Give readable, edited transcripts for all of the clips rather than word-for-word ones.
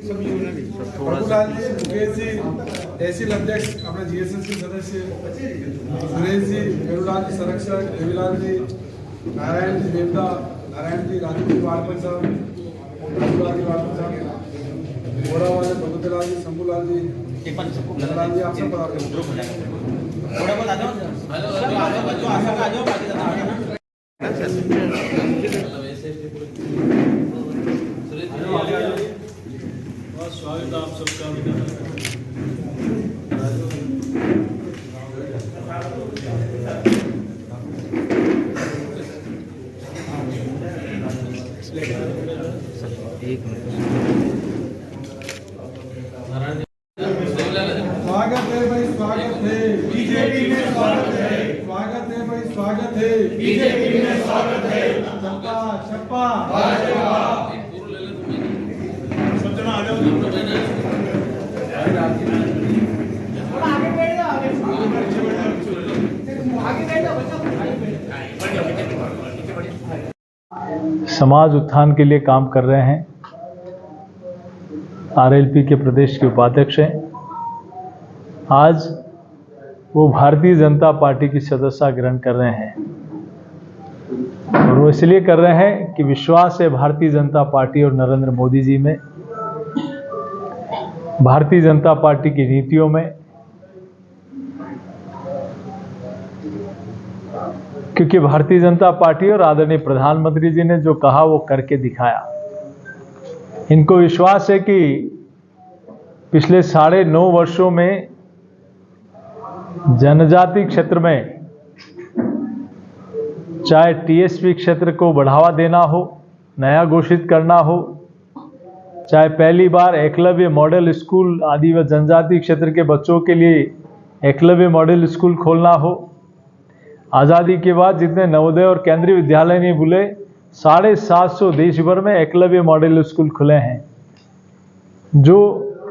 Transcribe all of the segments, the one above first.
प्रभुलाल जी, मुकेश जी, तहसील अध्यक्ष अपने जीएसएस के सदस्य सुरेश जी, बेरुलाल जी संरक्षक, देवीलाल जी, नारायण जी देवता, नारायण जी, राजू जी वालपन साहब, राजूलाल जी वालपन साहब, घोड़ा वाले प्रभुलाल जी, शंभूलाल जी, लाल जी, आप सब पधार ग्रुप हो जाएगा। थोड़ा बहुत आ जाओ, स्वागत आप सबका। एक मिनट, स्वागत है भाई, स्वागत है बीजेपी में, स्वागत है, स्वागत है भाई, स्वागत है बीजेपी में, स्वागत है। छप्पा छप्पा सब जना आ जाओ। समाज उत्थान के लिए काम कर रहे हैं, आरएलपी के प्रदेश के उपाध्यक्ष हैं। आज वो भारतीय जनता पार्टी की सदस्यता ग्रहण कर रहे हैं और वो इसलिए कर रहे हैं कि विश्वास है भारतीय जनता पार्टी और नरेंद्र मोदी जी में, भारतीय जनता पार्टी की नीतियों में, क्योंकि भारतीय जनता पार्टी और आदरणीय प्रधानमंत्री जी ने जो कहा वो करके दिखाया। इनको विश्वास है कि पिछले 9.5 वर्षों में जनजाति क्षेत्र में, चाहे टीएसपी क्षेत्र को बढ़ावा देना हो, नया घोषित करना हो, चाहे पहली बार एकलव्य मॉडल स्कूल आदि व जनजाति क्षेत्र के बच्चों के लिए एकलव्य मॉडल स्कूल खोलना हो, आज़ादी के बाद जितने नवोदय और केंद्रीय विद्यालय नहीं बुले, 750 देश भर में एकलव्य मॉडल स्कूल खुले हैं जो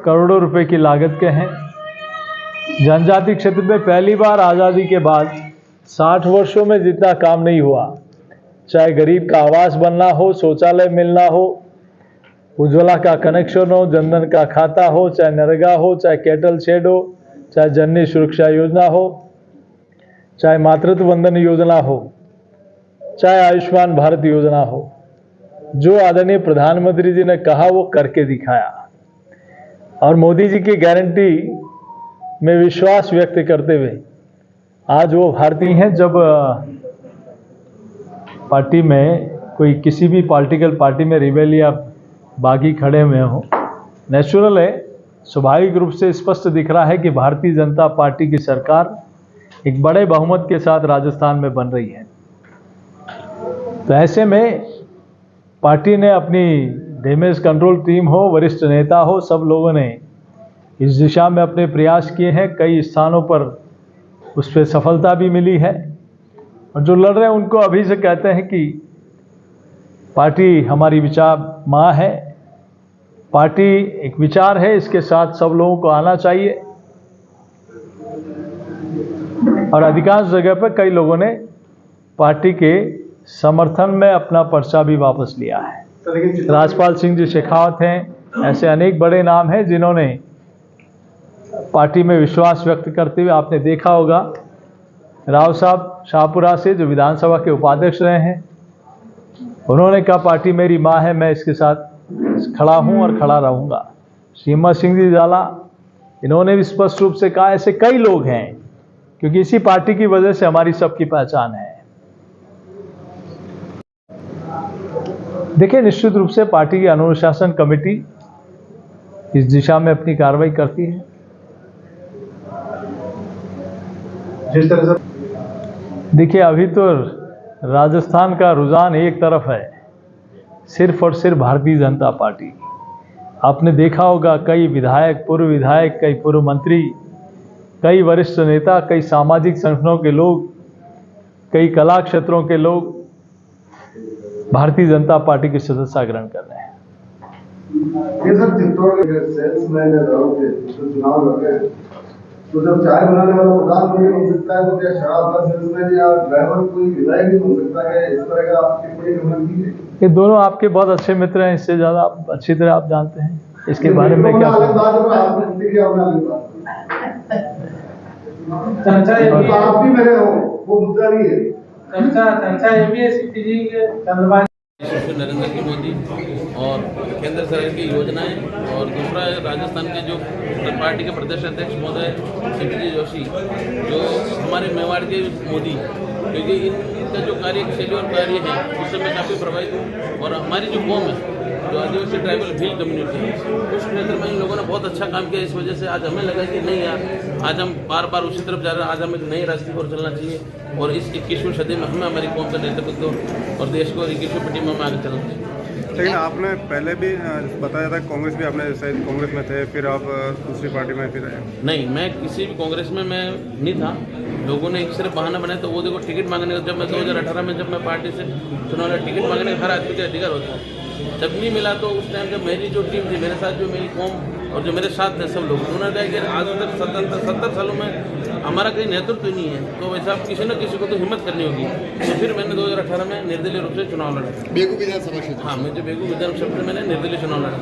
करोड़ों रुपए की लागत के हैं। जनजाति क्षेत्र में पहली बार आज़ादी के बाद 60 वर्षों में जितना काम नहीं हुआ, चाहे गरीब का आवास बनना हो, शौचालय मिलना हो, उज्ज्वला का कनेक्शन हो, जनधन का खाता हो, चाहे नरेगा हो, चाहे कैटल शेड हो, चाहे जननी सुरक्षा योजना हो, चाहे मातृत्व वंदन योजना हो, चाहे आयुष्मान भारत योजना हो, जो आदरणीय प्रधानमंत्री जी ने कहा वो करके दिखाया। और मोदी जी की गारंटी में विश्वास व्यक्त करते हुए आज वो भारतीय हैं। जब पार्टी में कोई किसी भी पॉलिटिकल पार्टी में रिबेल या बागी खड़े हुए हो, नेचुरल है, स्वाभाविक रूप से स्पष्ट दिख रहा है कि भारतीय जनता पार्टी की सरकार एक बड़े बहुमत के साथ राजस्थान में बन रही है। तो ऐसे में पार्टी ने अपनी डैमेज कंट्रोल टीम हो, वरिष्ठ नेता हो, सब लोगों ने इस दिशा में अपने प्रयास किए हैं। कई स्थानों पर उस पर सफलता भी मिली है और जो लड़ रहे हैं उनको अभी से कहते हैं कि पार्टी हमारी विचार माँ है, पार्टी एक विचार है, इसके साथ सब लोगों को आना चाहिए। और अधिकांश जगह पर कई लोगों ने पार्टी के समर्थन में अपना पर्चा भी वापस लिया है। राजपाल सिंह जी शेखावत हैं, ऐसे अनेक बड़े नाम हैं जिन्होंने पार्टी में विश्वास व्यक्त करते हुए, आपने देखा होगा राव साहब शाहपुरा से जो विधानसभा के उपाध्यक्ष रहे हैं, उन्होंने कहा पार्टी मेरी माँ है, मैं इसके साथ खड़ा हूँ और खड़ा रहूँगा। सीमा सिंह जी जाला, इन्होंने भी स्पष्ट रूप से कहा। ऐसे कई लोग हैं, क्योंकि इसी पार्टी की वजह से हमारी सबकी पहचान है। देखिए, निश्चित रूप से पार्टी की अनुशासन कमेटी इस दिशा में अपनी कार्रवाई करती है। जिस तरह से देखिए, अभी तो राजस्थान का रुझान एक तरफ है, सिर्फ और सिर्फ भारतीय जनता पार्टी। आपने देखा होगा कई विधायक, पूर्व विधायक, कई पूर्व मंत्री, कई वरिष्ठ नेता, कई सामाजिक संगठनों के लोग, कई कला क्षेत्रों के लोग भारतीय जनता पार्टी की सदस्यता ग्रहण कर रहे हैं। ये सब चित्तौड़गढ़ के सेल्समैन है, दारू के तो चुनाव लड़ रहे हैं, तो जब चाय बनाने वाला प्रधानमंत्री बन सकता है तो क्या शराब का सेल्समैन या ड्राइवर कोई विधायक नहीं बन सकता है? इस तरह का टिप्पणी गवर्नमेंट की है। ये दोनों आपके बहुत अच्छे मित्र हैं, इससे ज़्यादा आप अच्छी तरह आप जानते हैं। इसके बारे में क्या अलग कहूँ? बात है, पर आपकी प्रतिक्रिया होना अलग बात चर्चा ये है। भी तो आप भी मेरे हो, वो मुद्दा नहीं है। चर्चा ये भी है सीपी जी के चंद्रबाबू श्री नरेंद्र जी मोदी और केंद्र सरकार की योजनाएं, और दूसरा है राजस्थान के जो पार्टी के प्रदेश अध्यक्ष महोदय सीपी जोशी, जो हमारे मेवाड़ के मोदी, क्योंकि इनका जो कार्यशैली और कार्य है उससे मैं काफ़ी प्रभावित हूँ। और हमारी जो कौम है, जो आदिवासी ट्राइबल भील कम्युनिटी है, उस क्षेत्र में इन लोगों ने बहुत अच्छा काम किया। इस वजह से आज हमें लगा कि नहीं यार, आज हम बार बार उसी तरफ जा रहे हैं, आज हमें एक नई रास्ते पर चलना चाहिए और इस 21वीं सदी में हमें हमारी कौम का नेतृत्व और देश को 21वीं पट्टी में आगे चलना चाहिए। लेकिन आपने पहले भी बताया था कांग्रेस भी, आपने शायद कांग्रेस में थे, फिर आप दूसरी पार्टी में फिर आए। नहीं, मैं किसी भी कांग्रेस में मैं नहीं था। लोगों ने एक सिर्फ बहाना बनाया, तो वो देखो टिकट मांगने का, जब मैं 2018 में जब मैं पार्टी से चुनाव लड़ा, टिकट मांगने का हर आदमी का अधिकार होता है। जब नहीं मिला तो उस टाइम जब मेरी जो टीम थी, मेरे साथ जो मेरी कौम और जो मेरे साथ थे सब लोग, उन्होंने कहा कि आज तक 70 सालों में हमारा कहीं नेतृत्व नहीं है, तो वैसे आप किसी न किसी को तो हिम्मत करनी होगी। तो फिर मैंने 2018 में निर्दलीय रूप से चुनाव लड़ा। बेगू विधानसभा क्षेत्र। हाँ, मुझे बेगू विधानसभा क्षेत्र में मैंने निर्दलीय चुनाव लड़ा।